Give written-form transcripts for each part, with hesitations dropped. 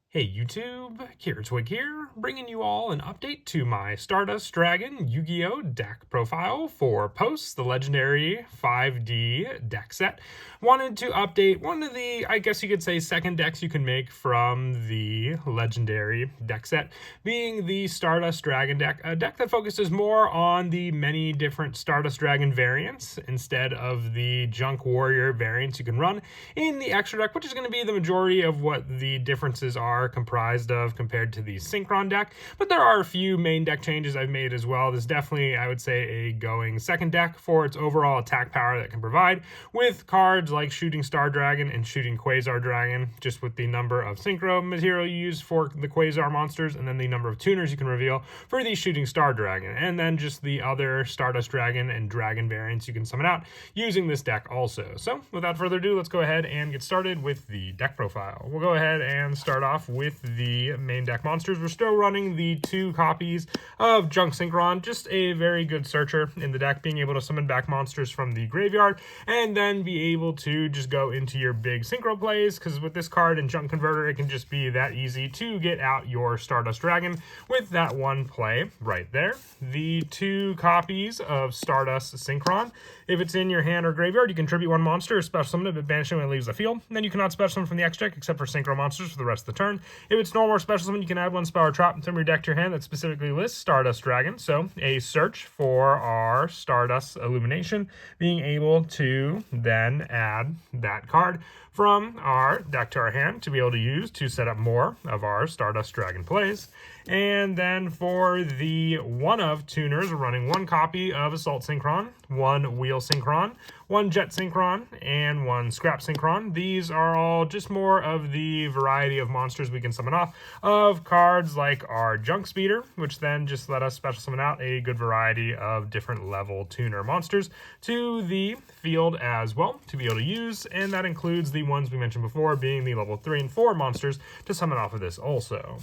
Hey YouTube, Twig here, bringing you all an update to my Stardust Dragon Yu-Gi-Oh! Deck profile for Post, the legendary 5D deck set. Wanted to update one of the, I guess you could say, second decks you can make from the legendary deck set, being the Stardust Dragon deck, a deck that focuses more on the many different Stardust Dragon variants instead of the Junk Warrior variants you can run in the extra deck, which is going to be the majority of what the differences are comprised of compared to the Synchron deck, but there are a few main deck changes I've made as well. This is definitely, I would say, a going second deck for its overall attack power that it can provide, with cards like Shooting Star Dragon and Shooting Quasar Dragon, just with the number of Synchro material you use for the Quasar monsters, and then the number of tuners you can reveal for the Shooting Star Dragon, and then just the other Stardust Dragon and Dragon variants you can summon out using this deck also. So without further ado, let's go ahead and get started with the deck profile. We'll go ahead and start off with the main deck monsters. We're still running the 2 copies of Junk Synchron, just a very good searcher in the deck, being able to summon back monsters from the graveyard and then be able to just go into your big synchro plays, because with this card and Junk Converter, it can just be that easy to get out your Stardust Dragon with that one play right there. The 2 copies of Stardust Synchron, if it's in your hand or graveyard, you can tribute 1 monster, special summon it, but banish it when it leaves the field. And then you cannot special summon from the X deck except for synchro monsters for the rest of the turn. If it's normal or special summon, you can add 1 spell or trap from your deck to your hand that specifically lists Stardust Dragon. So a search for our Stardust Illumination, being able to then add that card from our deck to our hand to be able to use to set up more of our Stardust Dragon plays. And then for the one of tuners, we're running 1 copy of Assault Synchron, 1 Wheel Synchron, 1 Jet Synchron, and 1 Scrap Synchron. These are all just more of the variety of monsters we can summon off of cards like our Junk Speeder, which then just let us special summon out a good variety of different level tuner monsters to the field as well to be able to use, and that includes the ones we mentioned before, being the level 3 and 4 monsters to summon off of this also.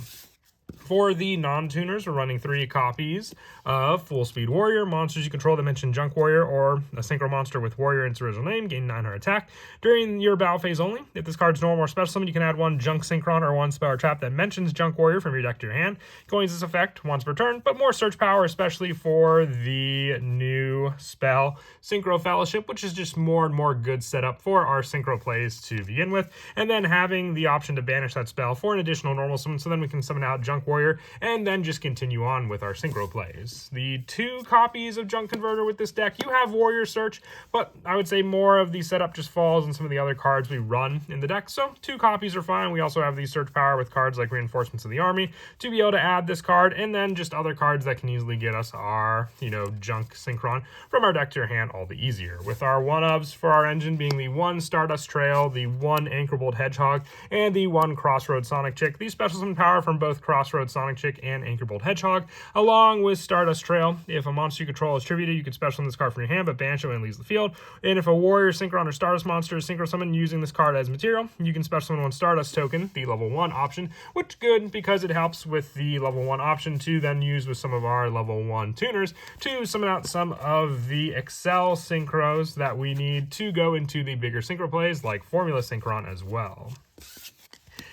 For the non-tuners, we're running 3 copies of Full Speed Warrior. Monsters you control that mention Junk Warrior or a synchro monster with Warrior in its original name gain 900 attack during your battle phase only. If this card's normal or special summon, you can add 1 Junk Synchron or 1 spell or trap that mentions Junk Warrior from your deck to your hand. Going use this effect once per turn, but more search power, especially for the new spell Synchro Fellowship, which is just more and more good setup for our synchro plays to begin with, and then having the option to banish that spell for an additional normal summon, so then we can summon out Junk Warrior and then just continue on with our synchro plays. The 2 copies of Junk Converter with this deck, you have Warrior Search, but I would say more of the setup just falls on some of the other cards we run in the deck, so 2 copies are fine. We also have the search power with cards like Reinforcements of the Army to be able to add this card, and then just other cards that can easily get us our, Junk Synchron from our deck to your hand all the easier. With our 1-ofs for our engine being the 1 Stardust Trail, the 1 Anchorbolt Hedgehog, and the 1 Crossroad Sonic Chick. These special summon power from both Crossroad Sonic Chick and Anchorbolt Hedgehog, along with Stardust Trail. If a monster you control is tributed, you can special summon this card from your hand, but banish it when it leaves the field. And if a Warrior, Synchron, or Stardust monster is synchro summon using this card as material, you can special summon 1 Stardust token, the level 1 option, which is good because it helps with the level 1 option to then use with some of our level 1 tuners to summon out some of the Excel synchros that we need to go into the bigger synchro plays like Formula Synchron as well.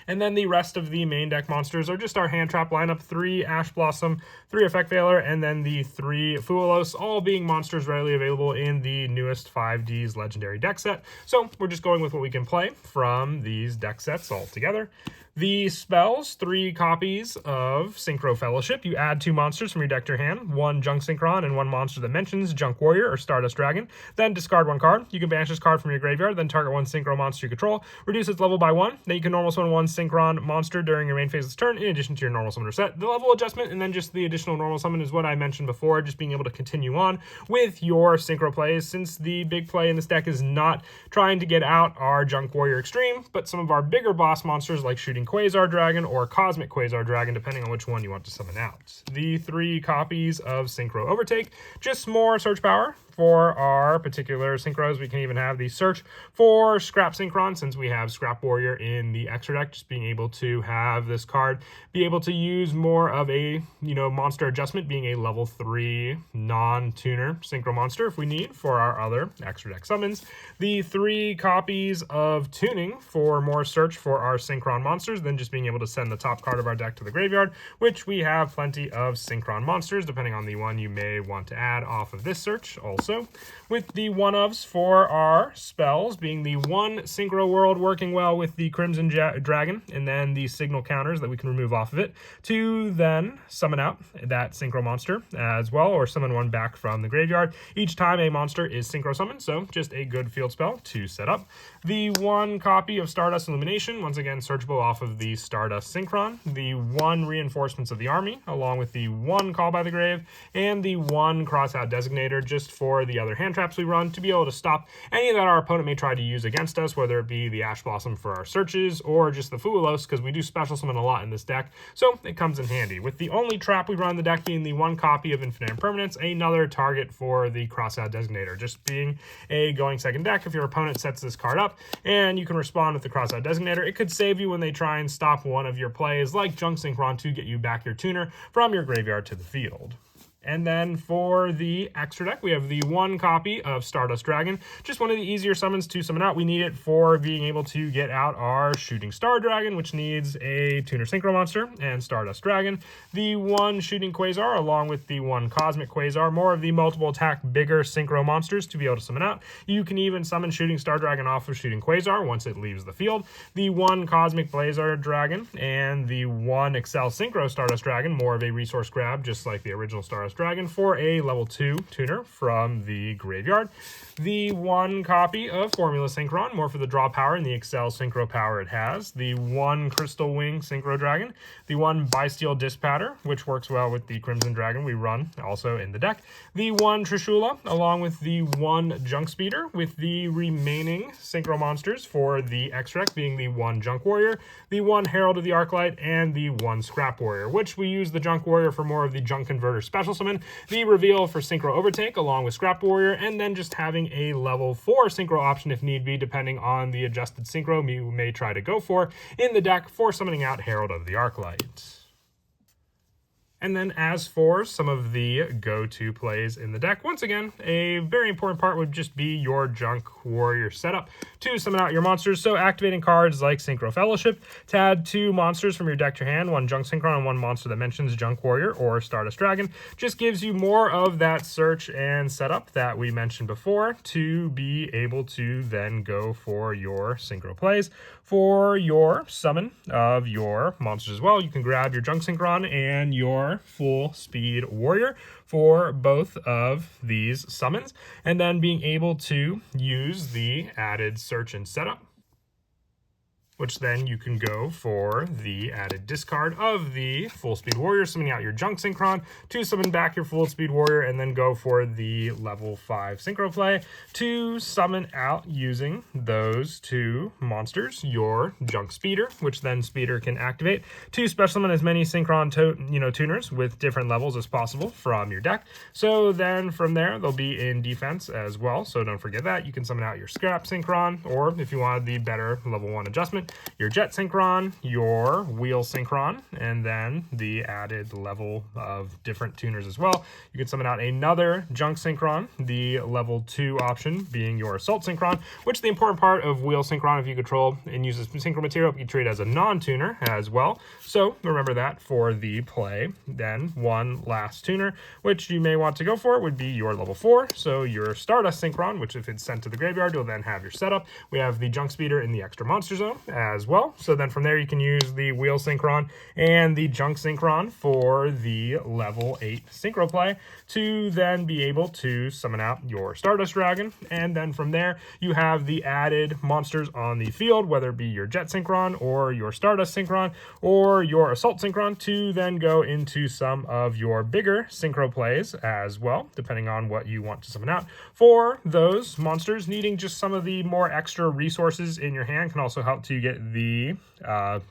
And then the rest of the main deck monsters are just our hand trap lineup, 3 Ash Blossom, 3 Effect Veiler, and then the 3 Fuelos, all being monsters readily available in the newest 5D's legendary deck set. So we're just going with what we can play from these deck sets all together. The spells, 3 copies of Synchro Fellowship. You add 2 monsters from your deck to your hand, 1 Junk Synchron and 1 monster that mentions Junk Warrior or Stardust Dragon. Then discard 1 card. You can banish this card from your graveyard, then target 1 Synchro monster you control. Reduce its level by 1. Then you can normal summon 1 Synchron monster during your main phase of this turn, in addition to your normal summoner set. The level adjustment and then just the additional normal summon is what I mentioned before, just being able to continue on with your synchro plays, since the big play in this deck is not trying to get out our Junk Warrior Extreme, but some of our bigger boss monsters like Shooting Quasar Dragon or Cosmic Quasar Dragon, depending on which one you want to summon out. The 3 copies of Synchro Overtake, just more search power for our particular synchros. We can even have the search for Scrap Synchron, since we have Scrap Warrior in the extra deck, just being able to have this card be able to use more of a, monster adjustment, being a level 3 non-tuner synchro monster if we need for our other extra deck summons. The 3 copies of tuning for more search for our Synchron monsters, then just being able to send the top card of our deck to the graveyard, which we have plenty of Synchron monsters, depending on the one you may want to add off of this search also. With the one-ofs for our spells, being the 1 Synchro World working well with the Crimson Dragon, and then the signal counters that we can remove off of it to then summon out that Synchro monster as well, or summon one back from the graveyard each time a monster is Synchro summoned, so just a good field spell to set up. The 1 copy of Stardust Illumination, once again searchable off of the Stardust Synchron, the 1 Reinforcements of the Army, along with the 1 Call by the Grave, and the 1 Crossout Designator, just for the other hand traps we run, to be able to stop any that our opponent may try to use against us, whether it be the Ash Blossom for our searches, or just the Fuelos, because we do special summon a lot in this deck, so it comes in handy. With the only trap we run in the deck being the 1 copy of Infinite Impermanence, another target for the Crossout Designator, just being a going second deck. If your opponent sets this card up and you can respond with the Crossout Designator, it could save you when they try and stop one of your plays like Junk Synchron to get you back your tuner from your graveyard to the field. And then for the extra deck, we have the 1 copy of Stardust Dragon. Just one of the easier summons to summon out. We need it for being able to get out our Shooting Star Dragon, which needs a Tuner Synchro monster, and Stardust Dragon. The 1 Shooting Quasar, along with the 1 Cosmic Quasar, more of the multiple attack, bigger Synchro monsters to be able to summon out. You can even summon Shooting Star Dragon off of Shooting Quasar once it leaves the field. The 1 Cosmic Blazar Dragon, and the 1 Excel Synchro Stardust Dragon, more of a resource grab, just like the original Stardust Dragon, for a level 2 tuner from the graveyard. The 1 copy of Formula Synchron, more for the draw power and the Excel Synchro power it has. The 1 Crystal Wing Synchro Dragon. The 1 Bysteel Dispatter, which works well with the Crimson Dragon we run also in the deck. The 1 Trishula, along with the 1 Junk Speeder, with the remaining Synchro monsters for the extra deck being the 1 Junk Warrior, the 1 Herald of the Arclight, and the 1 Scrap Warrior, which we use the Junk Warrior for more of the Junk Converter special summon, the Reveal for Synchro Overtake along with Scrap Warrior, and then just having a level 4 Synchro option if need be, depending on the adjusted Synchro you may try to go for in the deck for summoning out Herald of the Arclight. And then as for some of the go-to plays in the deck, once again, a very important part would just be your Junk Warrior setup to summon out your monsters. So activating cards like Synchro Fellowship to add 2 monsters from your deck to your hand, 1 Junk Synchron and 1 monster that mentions Junk Warrior or Stardust Dragon, just gives you more of that search and setup that we mentioned before to be able to then go for your Synchro plays. For your summon of your monsters as well, you can grab your Junk Synchron and your Full Speed Warrior for both of these summons, and then being able to use the added search and setup, which then you can go for the added discard of the Full Speed Warrior, summoning out your Junk Synchron to summon back your Full Speed Warrior, and then go for the level 5 Synchro play to summon out using those 2 monsters, your Junk Speeder, which then Speeder can activate to special summon as many Synchron tuners with different levels as possible from your deck. So then from there, they'll be in defense as well, so don't forget that. You can summon out your Scrap Synchron, or if you wanted the better level 1 adjustment, your Jet Synchron, your Wheel Synchron, and then the added level of different tuners as well. You can summon out another Junk Synchron, the level 2 option being your Assault Synchron, which the important part of Wheel Synchron, if you control and use this Synchro material, you can treat it as a non-tuner as well. So remember that for the play. Then 1 last tuner, which you may want to go for, would be your level 4. So your Stardust Synchron, which if it's sent to the graveyard, you'll then have your setup. We have the Junk Speeder in the extra monster zone as well. So then from there, you can use the Wheel Synchron and the Junk Synchron for the level 8 Synchro play to then be able to summon out your Stardust Dragon. And then from there, you have the added monsters on the field, whether it be your Jet Synchron or your Stardust Synchron or your Assault Synchron, to then go into some of your bigger Synchro plays as well, depending on what you want to summon out. For those monsters, needing just some of the more extra resources in your hand can also help to to get the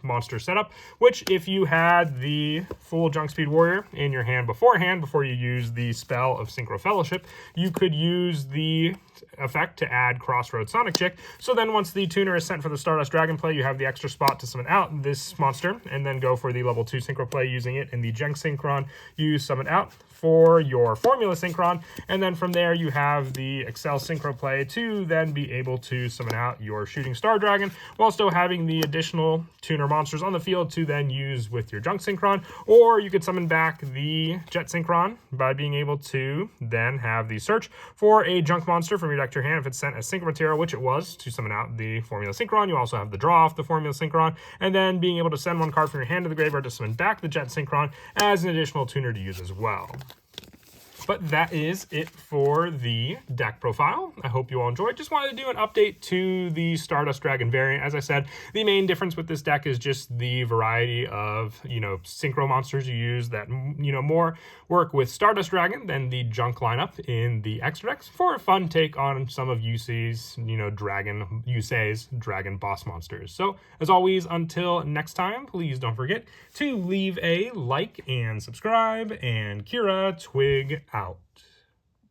monster setup, which if you had the full Junk Speed Warrior in your hand beforehand, before you use the spell of Synchro Fellowship, you could use the effect to add Crossroad Sonic Chick. So then once the tuner is sent for the Stardust Dragon play, you have the extra spot to summon out this monster, and then go for the level 2 Synchro play using it in the Jenk Synchron. You summon out for your Formula Synchron, and then from there you have the Excel Synchro play to then be able to summon out your Shooting Star Dragon, while still having the additional tuner monsters on the field to then use with your Junk Synchron. Or you could summon back the Jet Synchron by being able to then have the search for a junk monster from your deck to your hand if it's sent as synchro material, which it was, to summon out the Formula Synchron. You also have the draw off the Formula Synchron, and then being able to send one card from your hand to the graveyard to summon back the Jet Synchron as an additional tuner to use as well. But that is it for the deck profile. I hope you all enjoyed. Just wanted to do an update to the Stardust Dragon variant. As I said, the main difference with this deck is just the variety of, synchro monsters you use that, more work with Stardust Dragon than the junk lineup in the extra decks for a fun take on some of Yusei's, Yusei's Dragon boss monsters. So, as always, until next time, please don't forget to leave a like and subscribe, and Kira Twig out.